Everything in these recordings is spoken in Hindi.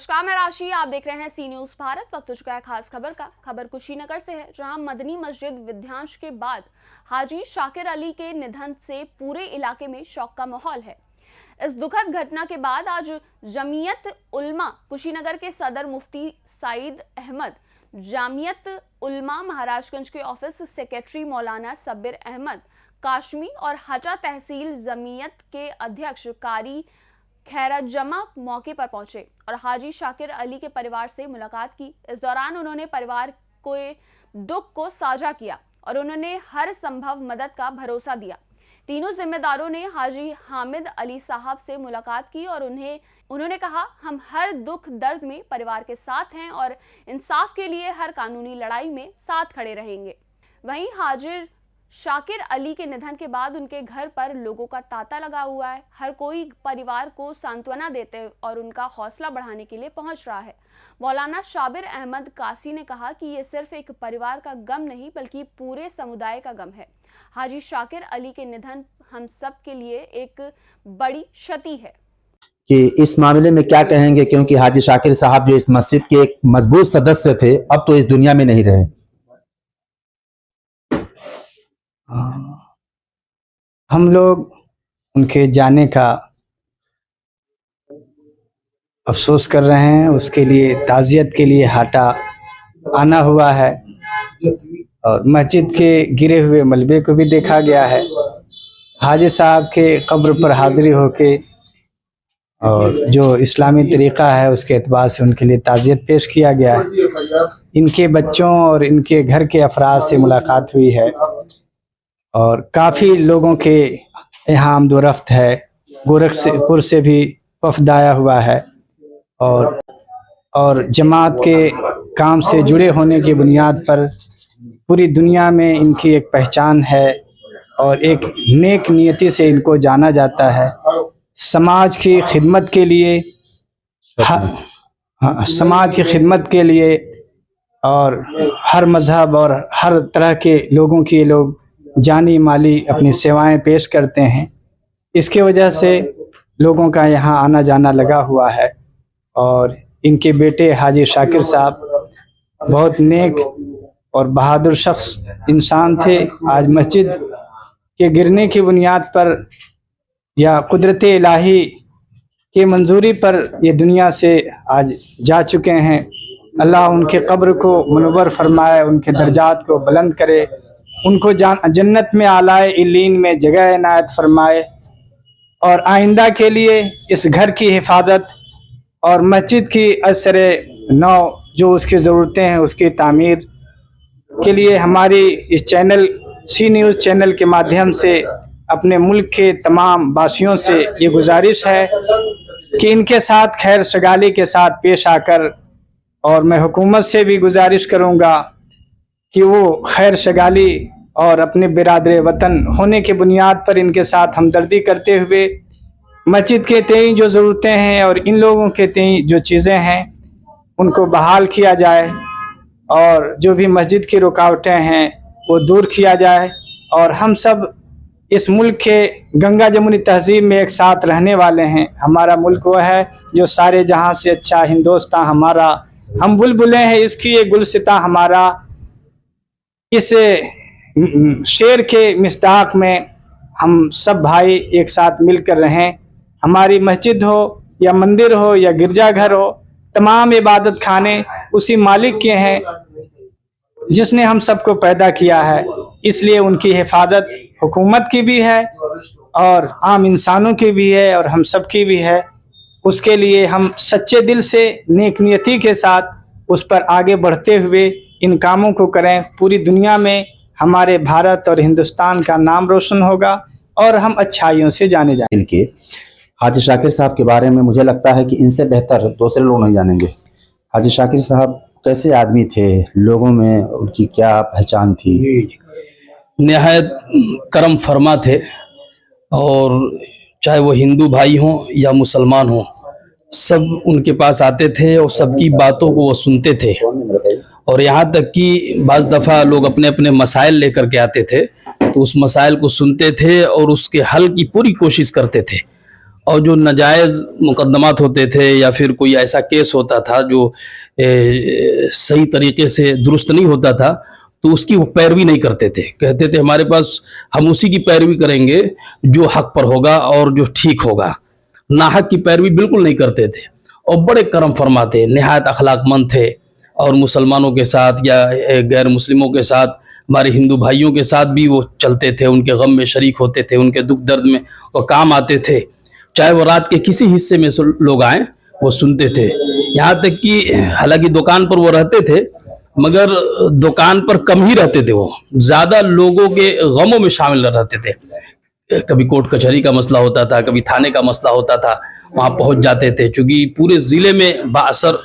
नमस्कार, मैं राशि। आप देख रहे हैं सी न्यूज भारत। वक्त हो चुका है खास खबर का। खबर कुशीनगर से है, जहां मदनी मस्जिद विध्यांश के बाद हाजी शाकिर अली के निधन से पूरे इलाके में शोक का माहौल है। इस दुखद घटना के बाद आज जमीयत उलमा कुशीनगर के सदर मुफ्ती सईद अहमद, जामियत उलमा महाराजगंज के ऑफिस सेक्रेटरी मौलाना सब्बिर अहमद काशमी और हटा तहसील जमीयत के अध्यक्ष कारी खैरत जमा मौके पर पहुंचे और हाजी शाकिर अली के परिवार से मुलाकात की। इस दौरान उन्होंने परिवार के दुख को साझा किया और उन्होंने हर संभव मदद का भरोसा दिया। तीनों जिम्मेदारों ने हाजी हामिद अली साहब से मुलाकात की और उन्होंने कहा, हम हर दुख दर्द में परिवार के साथ हैं और इंसाफ के लिए हर कानूनी लड़ाई में साथ खड़े रहेंगे। वहीं हाजिर शाकिर अली के निधन के बाद उनके घर पर लोगों का तांता लगा हुआ है। हर कोई परिवार को सांत्वना देते और उनका हौसला बढ़ाने के लिए पहुंच रहा है। मौलाना सब्बिर अहमद कासी ने कहा कि ये सिर्फ एक परिवार का गम नहीं बल्कि पूरे समुदाय का गम है। हाजी शाकिर अली के निधन हम सब के लिए एक बड़ी क्षति है। कि इस मामले में क्या कहेंगे, क्योंकि हाजी शाकिर साहब जो इस मस्जिद के एक मजबूत सदस्य थे, अब तो इस दुनिया में नहीं रहे। हम लोग उनके जाने का अफसोस कर रहे हैं। उसके लिए ताज़ियत के लिए हाटा आना हुआ है और मस्जिद के गिरे हुए मलबे को भी देखा गया है। हाजी साहब के कब्र पर हाजिरी होके और जो इस्लामी तरीक़ा है उसके एतबार से उनके लिए ताज़ियत पेश किया गया है। इनके बच्चों और इनके घर के अफराद से मुलाकात हुई है और काफ़ी लोगों के यहाँ आमदोरफ्त है। गोरखपुर से भी वफ़द आया हुआ है और जमात के काम से जुड़े होने की बुनियाद पर पूरी दुनिया में इनकी एक पहचान है और एक नेक नियति से इनको जाना जाता है। समाज की खिदमत के लिए समाज की खिदमत के लिए और हर मज़हब और हर तरह के लोगों की लोग जानी माली अपनी सेवाएं पेश करते हैं। इसके वजह से लोगों का यहाँ आना जाना लगा हुआ है और इनके बेटे हाजी शाकिर साहब बहुत नेक और बहादुर शख्स इंसान थे। आज मस्जिद के गिरने की बुनियाद पर या कुदरत इलाही की मंजूरी पर ये दुनिया से आज जा चुके हैं। अल्लाह उनके कब्र को मुनव्वर फरमाए, उनके दर्जात को बुलंद करे, उनको जन्नत में आलाए इल्लीन में जगह इनायत फरमाए और आइंदा के लिए इस घर की हिफाजत और मस्जिद की असरे नौ जो उसकी ज़रूरतें हैं उसकी तामीर के लिए हमारी इस चैनल सी न्यूज़ चैनल के माध्यम से अपने मुल्क के तमाम वासियों से ये गुजारिश है कि इनके साथ खैर सगाली के साथ पेश आकर, और मैं हुकूमत से भी गुजारिश करूँगा कि वो खैर सगाली और अपने बिरादर वतन होने के बुनियाद पर इनके साथ हमदर्दी करते हुए मस्जिद के तई जो ज़रूरतें हैं और इन लोगों के तई जो चीज़ें हैं उनको बहाल किया जाए और जो भी मस्जिद की रुकावटें हैं वो दूर किया जाए और हम सब इस मुल्क के गंगा जमुनी तहजीब में एक साथ रहने वाले हैं। हमारा मुल्क वो है जो सारे जहां से अच्छा हिंदुस्तान हमारा, हम बुलबुलें हैं इसकी ये गुलसिता हमारा। इस शेर के मिस्दाक में हम सब भाई एक साथ मिलकर रहें। हमारी मस्जिद हो या मंदिर हो या गिरजाघर हो, तमाम इबादत खाने उसी मालिक के हैं जिसने हम सबको पैदा किया है। इसलिए उनकी हिफाजत हुकूमत की भी है और आम इंसानों की भी है और हम सब की भी है। उसके लिए हम सच्चे दिल से नेक नियति के साथ उस पर आगे बढ़ते हुए इन कामों को करें। पूरी दुनिया में हमारे भारत और हिंदुस्तान का नाम रोशन होगा और हम अच्छाइयों से जाने जाएंगे। हाजी शाकिर साहब के बारे में मुझे लगता है कि इनसे बेहतर दूसरे लोग नहीं जानेंगे। हाजी शाकिर साहब कैसे आदमी थे, लोगों में उनकी क्या पहचान थी? निहायत करम फरमा थे और चाहे वो हिंदू भाई हों या मुसलमान हों, सब उनके पास आते थे और सबकी बातों को वो सुनते थे। और यहाँ तक कि बाज़ दफ़ा लोग अपने अपने मसाइल लेकर के आते थे तो उस मसाइल को सुनते थे और उसके हल की पूरी कोशिश करते थे। और जो नाजायज़ मुकदमात होते थे या फिर कोई ऐसा केस होता था जो सही तरीके से दुरुस्त नहीं होता था, तो उसकी वो पैरवी नहीं करते थे। कहते थे हमारे पास, हम उसी की पैरवी करेंगे जो हक पर होगा और जो ठीक होगा, नाहक की पैरवी बिल्कुल नहीं करते थे। और बड़े करम फरमा थे, निहायत अखलाकमंद थे, और मुसलमानों के साथ या गैर मुस्लिमों के साथ, हमारे हिंदू भाइयों के साथ भी वो चलते थे, उनके गम में शरीक होते थे, उनके दुख दर्द में वो काम आते थे। चाहे वो रात के किसी हिस्से में से लोग आए, वो सुनते थे। यहाँ तक कि हालांकि दुकान पर वो रहते थे, मगर दुकान पर कम ही रहते थे, वो ज़्यादा लोगों के गमों में शामिल रहते थे। कभी कोर्ट कचहरी का मसला होता था, कभी थाने का मसला होता था, वहाँ पहुँच जाते थे, क्योंकि पूरे ज़िले में बाअसर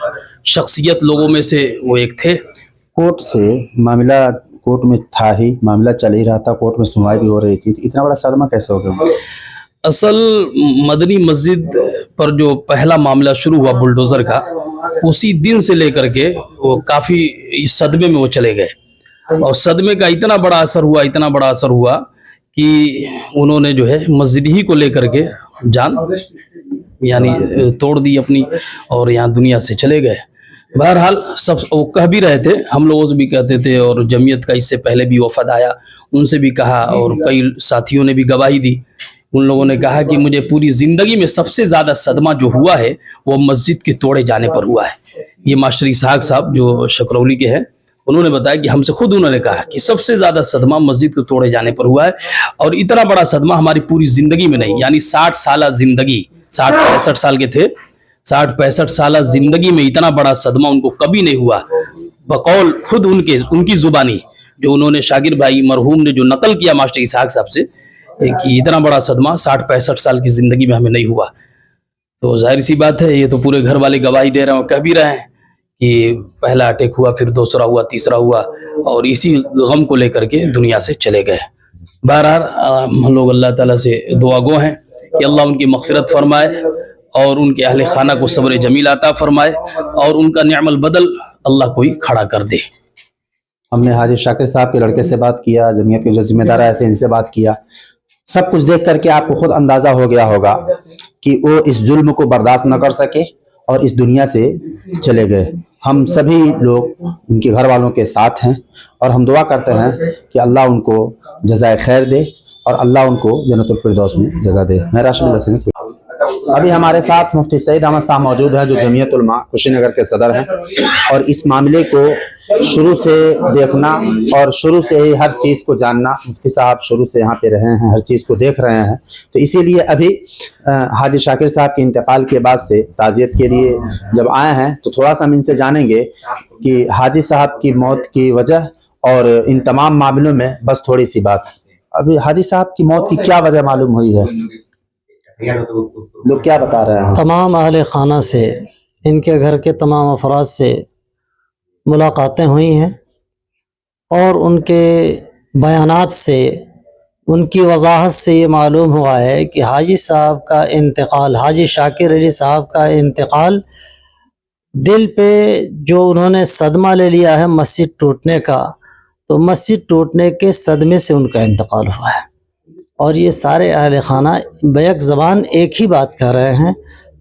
शख्सियत लोगों में से वो एक थे। कोर्ट से मामला, कोर्ट में था ही, मामला चल ही रहा था, कोर्ट में सुनवाई भी हो रही थी, तो इतना बड़ा सदमा कैसे हो गया? असल मदनी मस्जिद पर जो पहला मामला शुरू हुआ बुलडोज़र का, उसी दिन से लेकर के वो काफ़ी सदमे में वो चले गए, और सदमे का इतना बड़ा असर हुआ, इतना बड़ा असर हुआ कि उन्होंने जो है मस्जिद ही को लेकर के जान यानी तोड़ दी अपनी, और यहाँ दुनिया से चले गए। बहरहाल सब वो कह भी रहे थे, हम लोगों से भी कहते थे, और जमीयत का इससे पहले भी वफद आया, उनसे भी कहा, और कई साथियों ने भी गवाही दी। उन लोगों ने कहा कि मुझे पूरी ज़िंदगी में सबसे ज़्यादा सदमा जो हुआ है वो मस्जिद के तोड़े जाने पर हुआ है। ये मास्टर इसहाक साहब जो शकरौली के हैं, उन्होंने बताया कि हमसे खुद उन्होंने कहा कि सबसे ज़्यादा सदमा मस्जिद के तोड़े जाने पर हुआ है, और इतना बड़ा सदमा हमारी पूरी ज़िंदगी में नहीं, यानी 60 साल ज़िंदगी, 60-65 साल के थे, 60-65 साल ज़िंदगी में इतना बड़ा सदमा उनको कभी नहीं हुआ। बकौल खुद उनकी ज़ुबानी, जो उन्होंने शागिर भाई मरहूम ने जो नकल किया मास्टर इसहाक साहब से, कि इतना बड़ा सदमा 60-65 साल की ज़िंदगी में हमें नहीं हुआ। तो जाहिर सी बात है, ये तो पूरे घर वाले गवाही दे रहे हैं, कह भी रहे हैं कि पहला अटैक हुआ, फिर दूसरा हुआ, तीसरा हुआ, और इसी गम को लेकर के दुनिया से चले गए। बहरहाल हम लोग अल्लाह ताला से दुआ गो हैं कि अल्लाह उनकी मग़फ़िरत फरमाए, और उनके अहले खाना को सब्र जमील अता फरमाए, और उनका निअमल बदल अल्लाह कोई खड़ा कर दे। हमने हाजी शाकिर साहब के लड़के से बात किया, जमीयत के जो जिम्मेदार आए थे इनसे बात किया। सब कुछ देख करके आपको खुद अंदाजा हो गया होगा कि वो इस जुल्म को बर्दाश्त न कर सके और इस दुनिया से चले गए। हम सभी लोग इनके घर वालों के साथ हैं, और हम दुआ करते हैं कि अल्लाह उनको जज़ाए खैर दे, और अल्लाह उनको जन्नतुल फिरदौस में जगह दे। मैं राशिद सिंह। अभी हमारे साथ मुफ्ती सईद अहमद साहब मौजूद हैं, जो जमीयत उलमा कुशीनगर के सदर हैं, और इस मामले को शुरू से देखना और शुरू से ही हर चीज़ को जानना, मुफ्ती साहब शुरू से यहाँ पे रहे हैं, हर चीज़ को देख रहे हैं। तो इसीलिए अभी हाजी शाकिर साहब के इंतकाल के बाद से ताज़ियत के लिए जब आए हैं, तो थोड़ा सा हम इनसे जानेंगे कि हाजी साहब की मौत की वजह और इन तमाम मामलों में बस थोड़ी सी बात। अभी हाजी साहब की मौत की क्या वजह मालूम हुई है? लोग क्या बता रहे हैं? तमाम अहले खाना से, इनके घर के तमाम अफराद से मुलाकातें हुई हैं, और उनके बयानात से, उनकी वजाहत से ये मालूम हुआ है कि हाजी साहब का इंतकाल, हाजी शाकिर अली साहब का इंतकाल, दिल पे जो उन्होंने सदमा ले लिया है मस्जिद टूटने का, तो मस्जिद टूटने के सदमे से उनका इंतकाल हुआ है। और ये सारे अहले खाना बैक ज़बान एक ही बात कर रहे हैं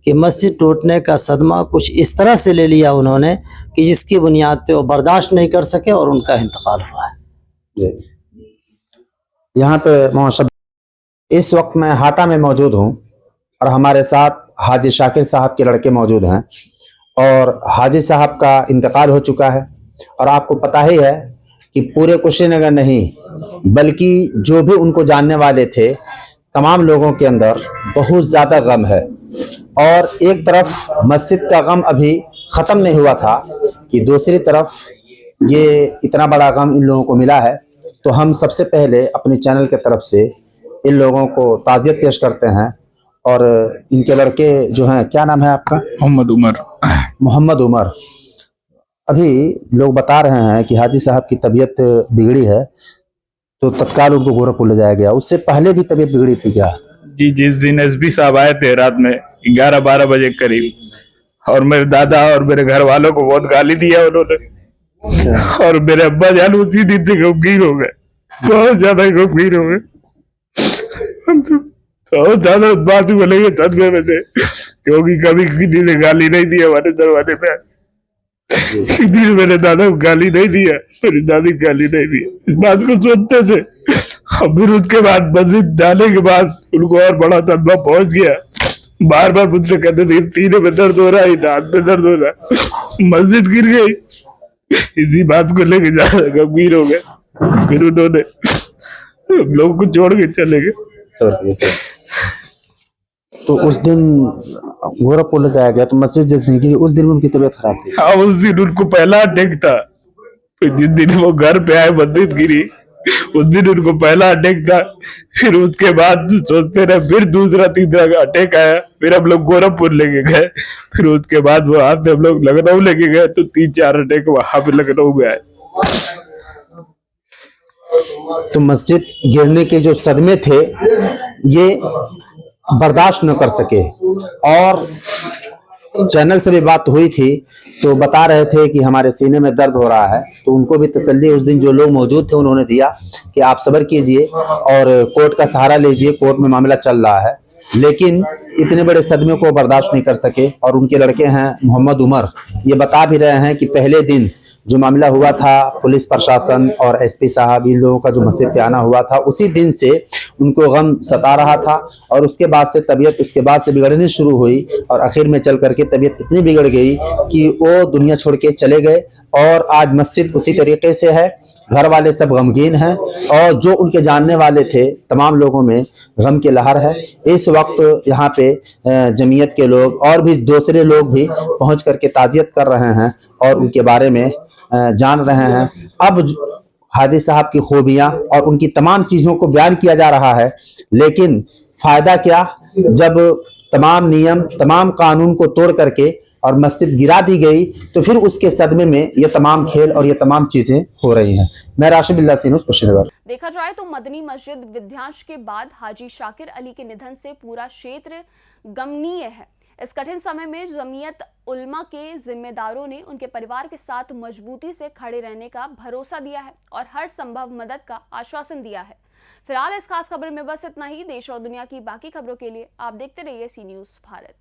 कि मस्जिद टूटने का सदमा कुछ इस तरह से ले लिया उन्होंने कि जिसकी बुनियाद पे वो बर्दाश्त नहीं कर सके, और उनका इंतकाल हुआ है। यहाँ पे मोहम्मद, इस वक्त मैं हाटा में मौजूद हूँ, और हमारे साथ हाजी शाकिर साहब के लड़के मौजूद हैं, और हाजी साहब का इंतकाल हो चुका है। और आपको पता ही है कि पूरे कुशीनगर नहीं बल्कि जो भी उनको जानने वाले थे, तमाम लोगों के अंदर बहुत ज़्यादा गम है। और एक तरफ मस्जिद का गम अभी ख़त्म नहीं हुआ था, कि दूसरी तरफ ये इतना बड़ा गम इन लोगों को मिला है। तो हम सबसे पहले अपने चैनल के तरफ से इन लोगों को ताज़ियत पेश करते हैं, और इनके लड़के जो हैं, क्या नाम है आपका? मोहम्मद उमर। अभी लोग बता रहे हैं कि हाजी साहब की तबीयत बिगड़ी है, तो तत्काल उनको गोरखपुर ले जाया गया। उससे पहले भी तबीयत बिगड़ी थी क्या? जी, जिस दिन एसपी साहब आए थे रात में 11-12 बजे करीब, और मेरे दादा और मेरे घर वालों को बहुत गाली दिया उन्होंने, और मेरे अब्बा जान उसी दिन से गमगीन हो गए, बहुत ज्यादा गमगीन हो गए। तो ज्यादा बात बोलेंगे सदमे में थे, क्योंकि कभी किसी ने गाली नहीं दी हमारे दरवाजे पे, किसी ने मेरे दादा को गाली नहीं दिया, मेरी दादी को गाली नहीं दी, इस बात को सोचते थे। और फिर उसके बाद मस्जिद जाने के बाद उनको और बड़ा सदमा पहुंच गया। बार बार मुझसे कहते थे सीने में दर्द हो रहा है, दांत में दर्द हो रहा है, मस्जिद गिर गई। इसी बात को लेके ज्यादा गंभीर हो गए, फिर उन्होंने हम लोग को छोड़ के चले गए। सर तो उस दिन गोरखपुर ले जाया गया तो मस्जिद जिस दिन गिरी उस दिन उनकी तबीयत खराब थी। हाँ, उस दिन उनको पहला अटैक था। फिर जिस दिन वो घर पे आए मस्जिद गिरी, उस दिन उनको पहला अटैक था। फिर उसके बाद सोचते रहे, फिर दूसरा तीसरा अटैक आया, फिर हम लोग गोरखपुर लेके गए। फिर उसके बाद वो हाथ हम लोग लखनऊ लेके गए, तो 3-4 अटैक वहां पे लखनऊ में आए। तो मस्जिद गिरने के जो सदमे थे ये बर्दाश्त न कर सके, और चैनल से भी बात हुई थी तो बता रहे थे कि हमारे सीने में दर्द हो रहा है। तो उनको भी तसल्ली उस दिन जो लोग मौजूद थे उन्होंने दिया कि आप सब्र कीजिए और कोर्ट का सहारा लीजिए, कोर्ट में मामला चल रहा है। लेकिन इतने बड़े सदमे को बर्दाश्त नहीं कर सके, और उनके लड़के हैं मोहम्मद उमर, ये बता भी रहे हैं कि पहले दिन जो मामला हुआ था, पुलिस प्रशासन और एसपी साहब इन लोगों का जो मस्जिद पे आना हुआ था, उसी दिन से उनको गम सता रहा था, और उसके बाद से तबीयत उसके बाद से बिगड़नी शुरू हुई, और आखिर में चल करके तबीयत इतनी बिगड़ गई कि वो दुनिया छोड़ के चले गए। और आज मस्जिद उसी तरीके से है, घर वाले सब गमगीन हैं, और जो उनके जानने वाले थे तमाम लोगों में गम की लहर है। इस वक्त यहाँ पे जमीयत के लोग और भी दूसरे लोग भी पहुँच करके ताज़ियत कर रहे हैं और उनके बारे में जान रहे हैं। अब हाजी साहब की खूबियां और उनकी तमाम चीजों को बयान किया जा रहा है, लेकिन फायदा क्या जब तमाम नियम तमाम कानून को तोड़ करके और मस्जिद गिरा दी गई, तो फिर उसके सदमे में ये तमाम खेल और ये तमाम चीजें हो रही हैं। मैं राशिद बिल्ला सीनूस कुशीनगर। देखा जाए तो मदनी मस्जिद विध्यांश के बाद हाजी शाकिर अली के निधन से पूरा क्षेत्र गमनीय है। इस कठिन समय में जमीयत उल्मा के जिम्मेदारों ने उनके परिवार के साथ मजबूती से खड़े रहने का भरोसा दिया है और हर संभव मदद का आश्वासन दिया है। फिलहाल इस खास खबर में बस इतना ही। देश और दुनिया की बाकी खबरों के लिए आप देखते रहिए सी न्यूज़ भारत।